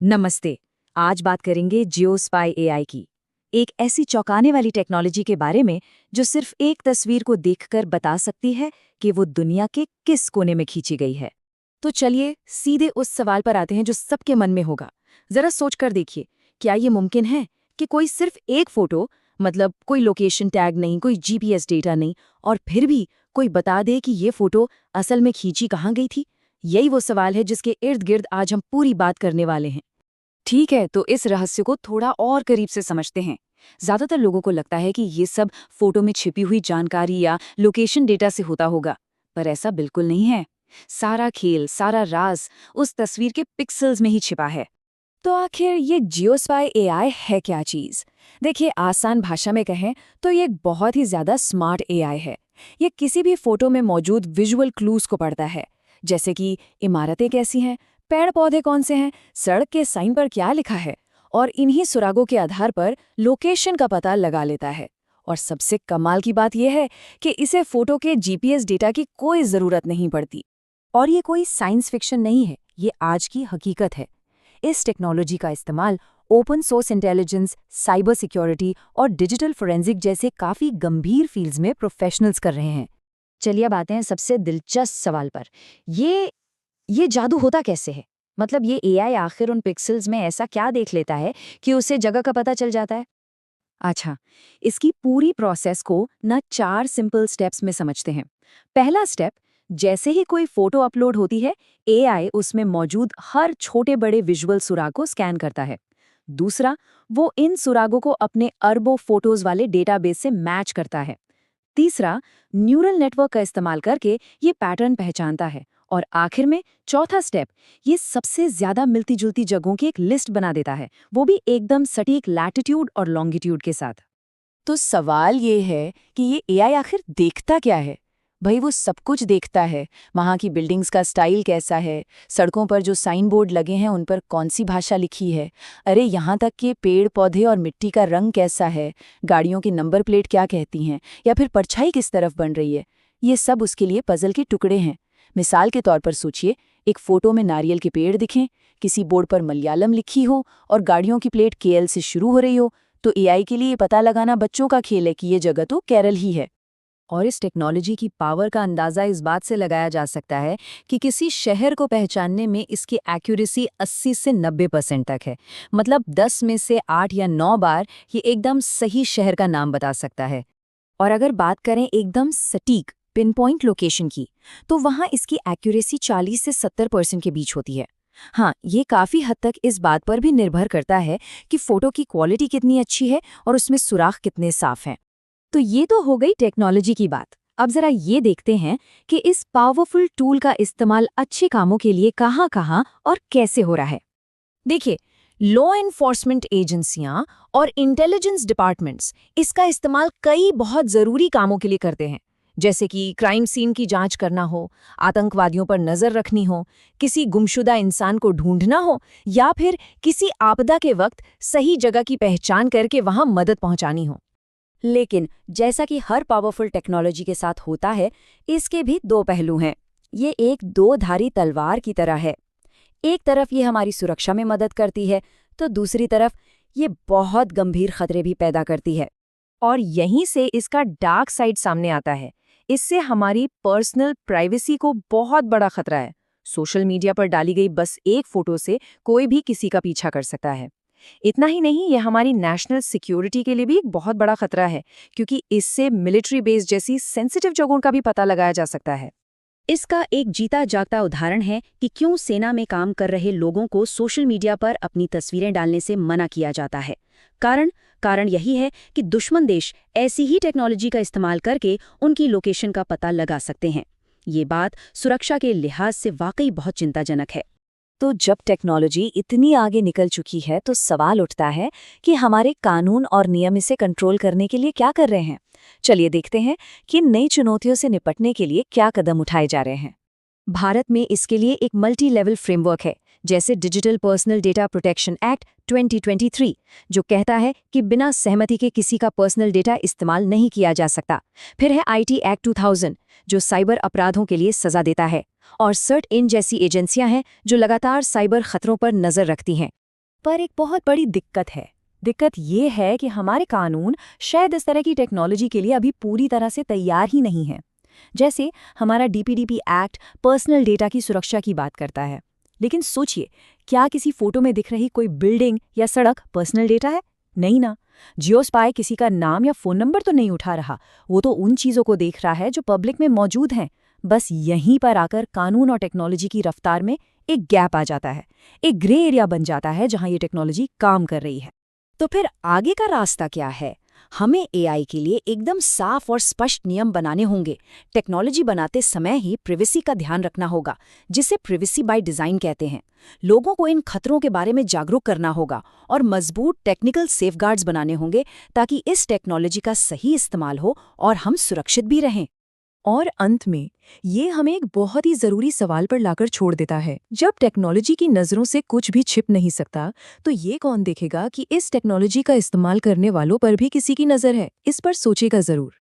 नमस्ते। आज बात करेंगे जियोस्पाई एआई की, एक ऐसी चौंकाने वाली टेक्नोलॉजी के बारे में जो सिर्फ एक तस्वीर को देखकर बता सकती है कि वो दुनिया के किस कोने में खींची गई है। तो चलिए सीधे उस सवाल पर आते हैं जो सबके मन में होगा। जरा सोचकर देखिए, क्या ये मुमकिन है कि कोई सिर्फ एक फोटो, मतलब कोई लोकेशन टैग नहीं, कोई जीपीएस डेटा नहीं, और फिर भी कोई बता दे कि ये फोटो असल में खींची कहाँ गई थी? यही वो सवाल है जिसके इर्द गिर्द आज हम पूरी बात करने वाले हैं। ठीक है, तो इस रहस्य को थोड़ा और करीब से समझते हैं। ज्यादातर लोगों को लगता है कि ये सब फोटो में छिपी हुई जानकारी या लोकेशन डेटा से होता होगा, पर ऐसा बिल्कुल नहीं है। सारा खेल, सारा राज उस तस्वीर के पिक्सेल्स में ही छिपा है। तो आखिर ये जियोस्पाई एआई है क्या चीज? देखिए, आसान भाषा में कहें तो ये एक बहुत ही ज्यादा स्मार्ट एआई है। ये किसी भी फोटो में मौजूद विजुअल क्लूज को पढ़ता है, जैसे कि इमारतें कैसी हैं, पेड़ पौधे कौन से हैं, सड़क के साइन पर क्या लिखा है, और इन्हीं सुरागों के आधार पर लोकेशन का पता लगा लेता है। और सबसे कमाल की बात यह है कि इसे फोटो के जीपीएस डेटा की कोई जरूरत नहीं पड़ती। और ये कोई साइंस फिक्शन नहीं है, ये आज की हकीकत है। इस टेक्नोलॉजी का इस्तेमाल open source intelligence, cyber security और डिजिटल फोरेंसिक जैसे काफी गंभीर फील्ड्स में प्रोफेशनल्स कर रहे हैं। चलिए अब आते हैं सबसे दिलचस्प सवाल पर। ये जादू होता कैसे है? मतलब ये एआई आखिर उन पिक्सेल्स में ऐसा क्या देख लेता है कि उसे जगह का पता चल जाता है? अच्छा, इसकी पूरी प्रोसेस को ना 4 सिंपल स्टेप्स में समझते हैं। पहला स्टेप, जैसे ही कोई फोटो अपलोड होती है, एआई उसमें मौजूद हर छोटे बड़े विजुअल सुराग को स्कैन करता है। दूसरा, वो इन सुरागों को अपने अरबों फोटोज वाले डेटाबेस से मैच करता है। तीसरा, न्यूरल नेटवर्क का इस्तेमाल करके ये पैटर्न पहचानता है। और आखिर में चौथा स्टेप, ये सबसे ज्यादा मिलती जुलती जगहों की एक लिस्ट बना देता है, वो भी एकदम सटीक लैटिट्यूड और लॉन्गिट्यूड के साथ। तो सवाल ये है कि ये एआई आखिर देखता क्या है? भाई वो सब कुछ देखता है। वहाँ की बिल्डिंग्स का स्टाइल कैसा है, सड़कों पर जो साइन बोर्ड लगे हैं उन पर कौन सी भाषा लिखी है, अरे यहाँ तक कि पेड़ पौधे और मिट्टी का रंग कैसा है, गाड़ियों की नंबर प्लेट क्या कहती हैं, या फिर परछाई किस तरफ बन रही है। ये सब उसके लिए पजल के टुकड़े हैं। मिसाल के तौर पर सोचिए, एक फोटो में नारियल के पेड़ दिखें, किसी बोर्ड पर मलयालम लिखी हो और गाड़ियों की प्लेट केएल से शुरू हो रही हो, तो एआई के लिए ये पता लगाना बच्चों का खेल है कि ये जगह तो केरल ही है। और इस टेक्नोलॉजी की पावर का अंदाजा इस बात से लगाया जा सकता है कि किसी शहर को पहचानने में इसकी एक्यूरेसी 80 से 90% तक है। मतलब 10 में से 8 या 9 बार ये एकदम सही शहर का नाम बता सकता है। और अगर बात करें एकदम सटीक पिन पॉइंट लोकेशन की, तो वहाँ इसकी एक्यूरेसी 40 से 70% के बीच होती है। हाँ, ये काफ़ी हद तक इस बात पर भी निर्भर करता है कि फ़ोटो की क्वालिटी कितनी अच्छी है और उसमें सुराख कितने साफ हैं। तो ये तो हो गई टेक्नोलॉजी की बात। अब जरा ये देखते हैं कि इस पावरफुल टूल का इस्तेमाल अच्छे कामों के लिए कहाँ-कहाँ और कैसे हो रहा है। देखिए, लॉ एनफोर्समेंट एजेंसियां और इंटेलिजेंस डिपार्टमेंट्स इसका इस्तेमाल कई बहुत ज़रूरी कामों के लिए करते हैं, जैसे कि क्राइम सीन की जांच करना हो, आतंकवादियों पर नज़र रखनी हो, किसी गुमशुदा इंसान को ढूंढना हो, या फिर किसी आपदा के वक्त सही जगह की पहचान करके वहां मदद पहुंचानी हो। लेकिन जैसा कि हर पावरफुल टेक्नोलॉजी के साथ होता है, इसके भी दो पहलू हैं। ये एक दो धारी तलवार की तरह है। एक तरफ ये हमारी सुरक्षा में मदद करती है, तो दूसरी तरफ ये बहुत गंभीर खतरे भी पैदा करती है। और यहीं से इसका डार्क साइड सामने आता है। इससे हमारी पर्सनल प्राइवेसी को बहुत बड़ा खतरा है। सोशल मीडिया पर डाली गई बस एक फोटो से कोई भी किसी का पीछा कर सकता है। इतना ही नहीं, ये हमारी नेशनल सिक्योरिटी के लिए भी एक बहुत बड़ा खतरा है, क्योंकि इससे मिलिट्री बेस जैसी सेंसिटिव जगहों का भी पता लगाया जा सकता है। इसका एक जीता जागता उदाहरण है कि क्यों सेना में काम कर रहे लोगों को सोशल मीडिया पर अपनी तस्वीरें डालने से मना किया जाता है। कारण यही है कि दुश्मन देश ऐसी ही टेक्नोलॉजी का इस्तेमाल करके उनकी लोकेशन का पता लगा सकते हैं। ये बात सुरक्षा के लिहाज से वाकई बहुत चिंताजनक है। तो जब टेक्नोलॉजी इतनी आगे निकल चुकी है, तो सवाल उठता है कि हमारे कानून और नियम इसे कंट्रोल करने के लिए क्या कर रहे हैं। चलिए देखते हैं कि नई चुनौतियों से निपटने के लिए क्या कदम उठाए जा रहे हैं। भारत में इसके लिए एक मल्टी लेवल फ्रेमवर्क है, जैसे digital personal data protection act 2023, जो कहता है कि बिना सहमति के किसी का पर्सनल डेटा इस्तेमाल नहीं किया जा सकता। फिर है आईटी एक्ट 2000, जो साइबर अपराधों के लिए सजा देता है। और सर्ट इन जैसी एजेंसियां हैं जो लगातार साइबर खतरों पर नजर रखती हैं। पर एक बहुत बड़ी दिक्कत है। दिक्कत ये है कि हमारे कानून शायद इस तरह की टेक्नोलॉजी के लिए अभी पूरी तरह से तैयार ही नहीं हैं। जैसे हमारा डीपीडीपी एक्ट पर्सनल डेटा की सुरक्षा की बात करता है, लेकिन सोचिए, क्या किसी फोटो में दिख रही कोई बिल्डिंग या सड़क पर्सनल डेटा है? नहीं ना। जियोस्पाई किसी का नाम या फोन नंबर तो नहीं उठा रहा, वो तो उन चीजों को देख रहा है जो पब्लिक में मौजूद हैं। बस यहीं पर आकर कानून और टेक्नोलॉजी की रफ्तार में एक गैप आ जाता है, एक ग्रे एरिया बन जाता है जहां ये टेक्नोलॉजी काम कर रही है। तो फिर आगे का रास्ता क्या है? हमें एआई के लिए एकदम साफ और स्पष्ट नियम बनाने होंगे। टेक्नोलॉजी बनाते समय ही प्रिवेसी का ध्यान रखना होगा, जिसे प्रिवेसी बाय डिजाइन कहते हैं। लोगों को इन खतरों के बारे में जागरूक करना होगा और मजबूत टेक्निकल सेफगार्ड्स बनाने होंगे ताकि इस टेक्नोलॉजी का सही इस्तेमाल हो और हम सुरक्षित भी रहें। और अंत में ये हमें एक बहुत ही जरूरी सवाल पर लाकर छोड़ देता है। जब टेक्नोलॉजी की नजरों से कुछ भी छिप नहीं सकता, तो ये कौन देखेगा कि इस टेक्नोलॉजी का इस्तेमाल करने वालों पर भी किसी की नजर है? इस पर सोचेगा जरूर।